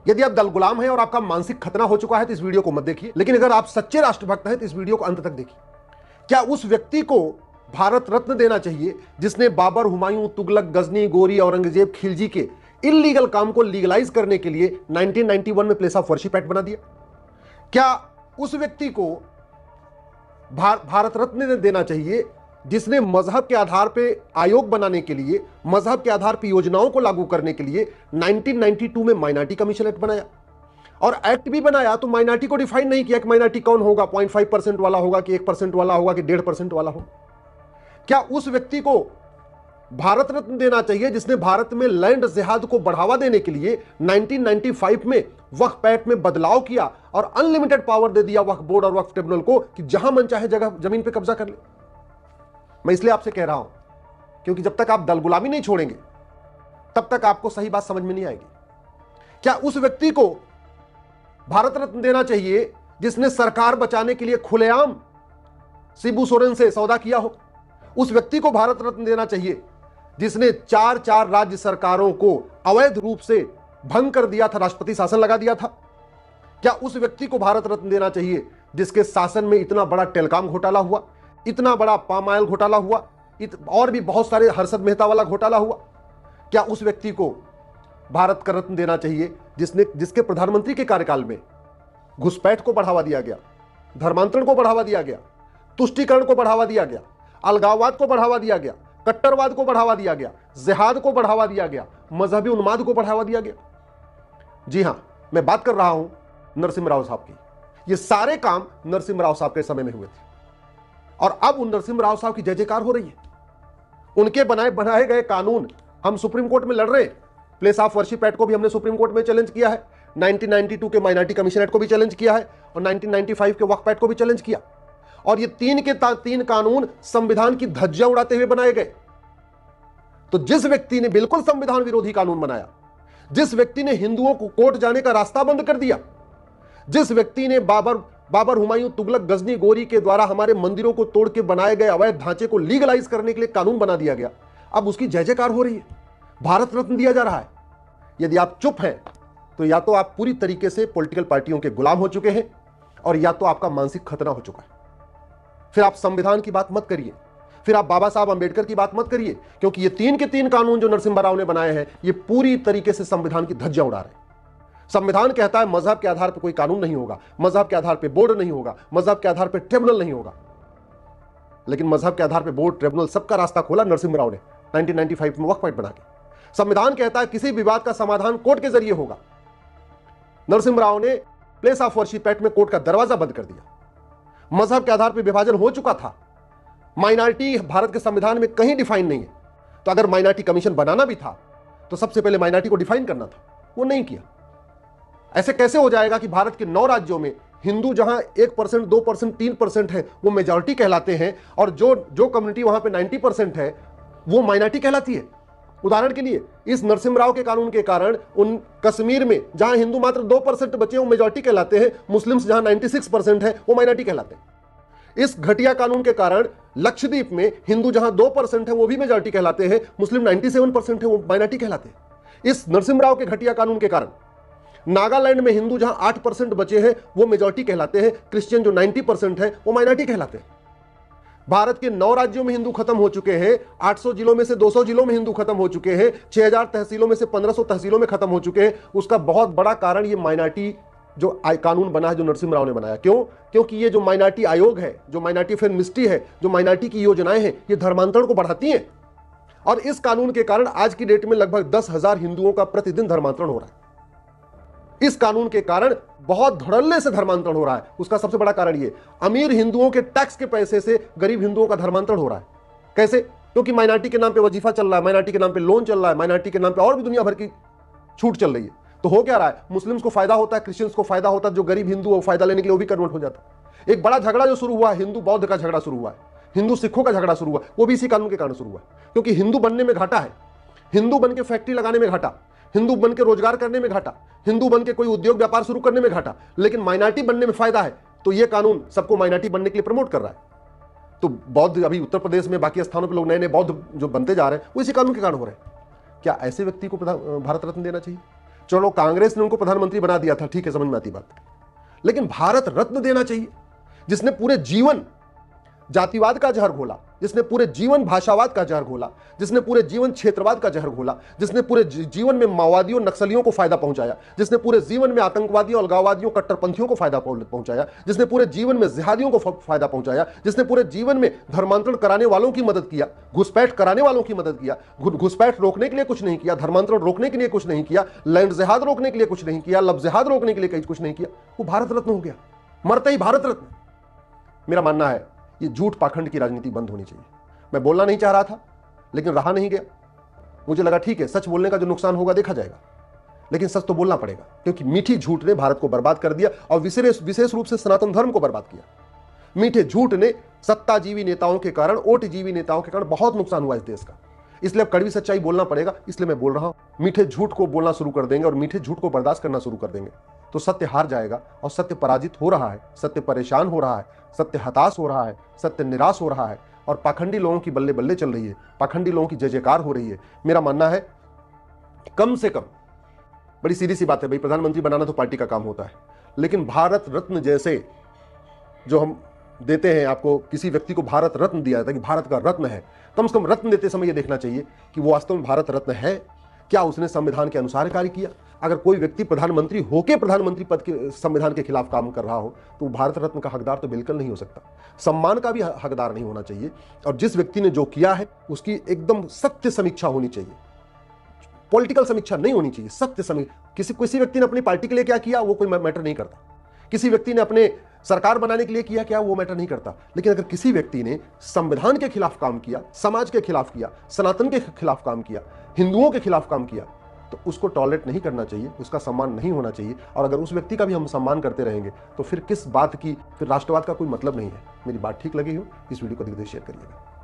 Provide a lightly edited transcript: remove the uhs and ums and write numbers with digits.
यदि आप दल गुलाम हैं और आपका मानसिक खतना हो चुका है तो इस वीडियो को मत देखिए, लेकिन अगर आप सच्चे राष्ट्रभक्त हैं तो इस वीडियो को अंत तक देखिए। क्या उस व्यक्ति को भारत रत्न देना चाहिए जिसने बाबर, हुमायूं, तुगलक, गजनी, गोरी, औरंगजेब, खिलजी के इल्लीगल काम को लीगलाइज करने के लिए 1991 में प्लेस ऑफ वर्शिप एक्ट बना दिया? क्या उस व्यक्ति को भारत रत्न देना चाहिए जिसने मजहब के आधार पर आयोग बनाने के लिए, मजहब के आधार पर योजनाओं को लागू करने के लिए 1992 में माइनॉरिटी कमीशन एक्ट बनाया? और एक्ट भी बनाया तो माइनॉरिटी को डिफाइन नहीं किया कि माइनॉरिटी कौन होगा, 0.5% वाला होगा कि 1% वाला होगा कि 1.5% वाला होगा। क्या उस व्यक्ति को भारत रत्न देना चाहिए जिसने भारत में लैंड जिहाद को बढ़ावा देने के लिए 1995 में वक्फ एक्ट में बदलाव किया और अनलिमिटेड पावर दे दिया वक्फ बोर्ड और वक्फ ट्रिब्यूनल को कि जहां मन चाहे जगह जमीन पर कब्जा कर ले? मैं इसलिए आपसे कह रहा हूं क्योंकि जब तक आप दल गुलामी नहीं छोड़ेंगे तब तक आपको सही बात समझ में नहीं आएगी। क्या उस व्यक्ति को भारत रत्न देना चाहिए जिसने सरकार बचाने के लिए खुलेआम शिबू सोरेन से सौदा किया हो? उस व्यक्ति को भारत रत्न देना चाहिए जिसने चार राज्य सरकारों को अवैध रूप से भंग कर दिया था, राष्ट्रपति शासन लगा दिया था? क्या उस व्यक्ति को भारत रत्न देना चाहिए जिसके शासन में इतना बड़ा टेलीकॉम घोटाला हुआ, इतना बड़ा पाम ऑयल घोटाला हुआ, और भी बहुत सारे हर्षद मेहता वाला घोटाला हुआ? क्या उस व्यक्ति को भारत का रत्न देना चाहिए जिसके प्रधानमंत्री के कार्यकाल में घुसपैठ को बढ़ावा दिया गया, धर्मांतरण को बढ़ावा दिया गया, तुष्टीकरण को बढ़ावा दिया गया, अलगाववाद को बढ़ावा दिया गया, कट्टरवाद को बढ़ावा दिया गया, जिहाद को बढ़ावा दिया गया, मजहबी उन्माद को बढ़ावा दिया गया? जी हां, मैं बात कर रहा हूं नरसिम्हा राव साहब की। ये सारे काम नरसिम्हा राव साहब के समय में हुए थे और अब उन नरसिम्हा राव साहब की जय जयकार हो रही है। उनके बनाए गए कानून हम सुप्रीम कोर्ट में लड़ रहे हैं। प्लेस ऑफ वर्शिप एक्ट को भी हमने सुप्रीम कोर्ट में चैलेंज किया है, 1992 के माइनॉरिटी कमीशन एक्ट को भी चैलेंज किया है और 1995 के वक्फ एक्ट को भी चैलेंज किया। और ये तीन कानून संविधान की धज्जियां उड़ाते हुए बनाए गए। तो जिस व्यक्ति ने बिल्कुल संविधान विरोधी कानून बनाया, जिस व्यक्ति ने हिंदुओं को कोर्ट जाने का रास्ता बंद कर दिया, जिस व्यक्ति ने बाबर, हुमायूं, तुगलक, गजनी, गोरी के द्वारा हमारे मंदिरों को तोड़ के बनाए गए अवैध ढांचे को लीगलाइज करने के लिए कानून बना दिया गया, अब उसकी जय जयकार हो रही है, भारत रत्न दिया जा रहा है। यदि आप चुप हैं तो या तो आप पूरी तरीके से पॉलिटिकल पार्टियों के गुलाम हो चुके हैं और या तो आपका मानसिक खतना हो चुका है। फिर आप संविधान की बात मत करिए, फिर आप बाबा साहब अंबेडकर की बात मत करिए, क्योंकि ये तीन के तीन कानून जो नरसिम्हा राव ने बनाए हैं ये पूरी तरीके से संविधान की धज्जियां उड़ा रहे हैं। संविधान कहता है मजहब के आधार पर कोई कानून नहीं होगा, मजहब के आधार पर बोर्ड नहीं होगा, मजहब के आधार पर ट्रिब्यूनल नहीं होगा। लेकिन मजहब के आधार पर बोर्ड, ट्रिब्यूनल, सबका रास्ता खोला नरसिम्हा राव ने 1995 में वक्फ एक्ट बना के। संविधान कहता है किसी विवाद का समाधान कोर्ट के जरिए होगा। नरसिम्हा राव ने प्लेस ऑफ वर्शिप एक्ट में कोर्ट का दरवाजा बंद कर दिया। मजहब के आधार पर विभाजन हो चुका था, माइनॉरिटी भारत के संविधान में कहीं डिफाइन नहीं है। तो अगर माइनॉरिटी कमीशन बनाना भी था तो सबसे पहले माइनॉरिटी को डिफाइन करना था, वो नहीं किया। ऐसे कैसे हो जाएगा कि भारत के 9 राज्यों में हिंदू जहां 1%, 2%, 3% है वो मेजॉरिटी कहलाते हैं और जो कम्युनिटी वहां पे 90% है वो माइनॉरिटी कहलाती है? उदाहरण के लिए इस नरसिम्हा राव के कानून के कारण उन कश्मीर में जहां हिंदू मात्र 2% बचे वो मेजॉरिटी कहलाते हैं, मुस्लिम्स जहां 96% है वो माइनॉरिटी कहलाते हैं। इस घटिया कानून के कारण लक्षद्वीप में हिंदू जहां 2% है वो भी मेजॉरिटी कहलाते हैं, मुस्लिम 97% है वो माइनॉरिटी कहलाते हैं। इस नरसिम्हा राव के घटिया कानून के कारण नागालैंड में हिंदू जहां 8% बचे हैं वो मेजॉरिटी कहलाते हैं, क्रिश्चियन जो 90% है वो माइनॉरिटी कहलाते हैं। भारत के 9 राज्यों में हिंदू खत्म हो चुके हैं, 800 जिलों में से 200 जिलों में हिंदू खत्म हो चुके हैं, 6000 तहसीलों में से 1500 तहसीलों में खत्म हो चुके हैं। उसका बहुत बड़ा कारण ये माइनॉरिटी जो कानून बना है जो नरसिम्हा राव ने बनाया। क्यों? क्योंकि ये जो माइनॉरिटी आयोग है, जो माइनॉरिटी अफेयर मिनिस्ट्री है, जो माइनॉरिटी की योजनाएं हैं, ये धर्मांतरण को बढ़ाती हैं। और इस कानून के कारण आज की डेट में लगभग 10,000 हिंदुओं का प्रतिदिन धर्मांतरण हो रहा है। इस कानून के कारण बहुत धड़ल्ले से धर्मांतरण हो रहा है। उसका सबसे बड़ा कारण ये, अमीर हिंदुओं के टैक्स के पैसे से गरीब हिंदुओं का धर्मांतरण हो रहा है। कैसे? क्योंकि माइनॉरिटी के नाम पे वजीफा चल रहा है, माइनॉरिटी के नाम पे लोन चल रहा है, माइनॉरिटी के नाम पे और भी दुनिया भर की छूट चल रही है। तो हो क्या रहा है, मुस्लिम्स को फायदा होता है, क्रिश्चियंस को फायदा होता है, जो गरीब हिंदू वो फायदा लेने के लिए वो भी कन्वर्ट हो जाता है। एक बड़ा झगड़ा जो शुरू हुआ है, हिंदू बौद्ध का झगड़ा शुरू हुआ है, हिंदू सिखों का झगड़ा शुरू हुआ, वो भी इसी कानून के कारण शुरू हुआ। क्योंकि हिंदू बनने में घाटा है, हिंदू बन के फैक्ट्री लगाने में घाटा, हिंदू बन के रोजगार करने में घाटा, हिंदू बन के कोई उद्योग व्यापार शुरू करने में घाटा, लेकिन माइनॉरिटी बनने में फायदा है। तो ये कानून सबको माइनॉरिटी बनने के लिए प्रमोट कर रहा है। तो बौद्ध अभी उत्तर प्रदेश में, बाकी स्थानों पर लोग नए नए बौद्ध जो बनते जा रहे हैं वो इसी कानून के कारण हो रहे हैं। क्या ऐसे व्यक्ति को भारत रत्न देना चाहिए? चलो कांग्रेस ने उनको प्रधानमंत्री बना दिया था, ठीक है, समझ में आती बात, लेकिन भारत रत्न देना चाहिए, जिसने पूरे जीवन जातिवाद का जहर घोला, जिसने पूरे जीवन भाषावाद का जहर घोला, जिसने पूरे जीवन क्षेत्रवाद का जहर घोला, जिसने पूरे जीवन में माओवादियों नक्सलियों को फायदा पहुंचाया, जिसने पूरे जीवन में आतंकवादियों अलगाववादियों कट्टरपंथियों को फायदा पहुंचाया, जिसने पूरे जीवन में जिहादियों को फायदा पहुंचाया, जिसने पूरे जीवन में धर्मांतरण कराने वालों की मदद किया, घुसपैठ कराने वालों की मदद किया, घुसपैठ रोकने के लिए कुछ नहीं किया, धर्मांतरण रोकने के लिए कुछ नहीं किया, लैंड जिहाद रोकने के लिए कुछ नहीं किया, लब जिहाद रोकने के लिए कुछ नहीं किया, वो भारत रत्न हो गया, मरते ही भारत रत्न। मेरा मानना है ये झूठ पाखंड की राजनीति बंद होनी चाहिए। मैं बोलना नहीं चाह रहा था, लेकिन रहा नहीं गया। मुझे लगा ठीक है, सच बोलने का जो नुकसान होगा देखा जाएगा, लेकिन सच तो बोलना पड़ेगा, क्योंकि मीठी झूठ ने भारत को बर्बाद कर दिया और विशेष रूप से सनातन धर्म को बर्बाद किया। मीठे झूठ ने सत्ताजीवी नेताओं के कारण, ओटजीवी नेताओं के कारण बहुत नुकसान हुआ इस देश का। इसलिए अब कड़वी सच्चाई बोलना पड़ेगा, इसलिए मैं बोल रहा हूं। मीठे झूठ को बोलना शुरू कर देंगे और मीठे झूठ को बर्दाश्त करना शुरू कर देंगे तो सत्य हार जाएगा, और सत्य पराजित हो रहा है, सत्य परेशान हो रहा है, सत्य हताश हो रहा है, सत्य निराश हो रहा है, और पाखंडी लोगों की बल्ले बल्ले चल रही है, पाखंडी लोगों की जय जयकार हो रही है। मेरा मानना है कम से कम, बड़ी सीधी सी बात है भाई, प्रधानमंत्री बनाना तो पार्टी का काम होता है, लेकिन भारत रत्न जैसे जो हम देते हैं, आपको किसी व्यक्ति को भारत रत्न दिया जाता है कि भारत का रत्न है, कम से कम रत्न देते समय यह देखना चाहिए कि वो वास्तव में भारत रत्न है, क्या उसने संविधान के अनुसार कार्य किया। अगर कोई व्यक्ति प्रधानमंत्री होकर प्रधानमंत्री पद के संविधान के खिलाफ काम कर रहा हो तो भारत रत्न का हकदार तो बिल्कुल नहीं हो सकता, सम्मान का भी हकदार नहीं होना चाहिए। और जिस व्यक्ति ने जो किया है उसकी एकदम सत्य समीक्षा होनी चाहिए, पॉलिटिकल समीक्षा नहीं होनी चाहिए, सत्य समीक्षा। किसी व्यक्ति ने अपनी पार्टी के लिए क्या किया वो कोई मैटर नहीं करता, किसी व्यक्ति ने अपने सरकार बनाने के लिए किया क्या वो मैटर नहीं करता, लेकिन अगर किसी व्यक्ति ने संविधान के खिलाफ काम किया, समाज के खिलाफ किया, सनातन के खिलाफ काम किया, हिंदुओं के खिलाफ काम किया, तो उसको टॉलरेट नहीं करना चाहिए, उसका सम्मान नहीं होना चाहिए। और अगर उस व्यक्ति का भी हम सम्मान करते रहेंगे तो फिर किस बात की, फिर राष्ट्रवाद का कोई मतलब नहीं है। मेरी बात ठीक लगी हो, इस वीडियो को दिल से शेयर करिएगा।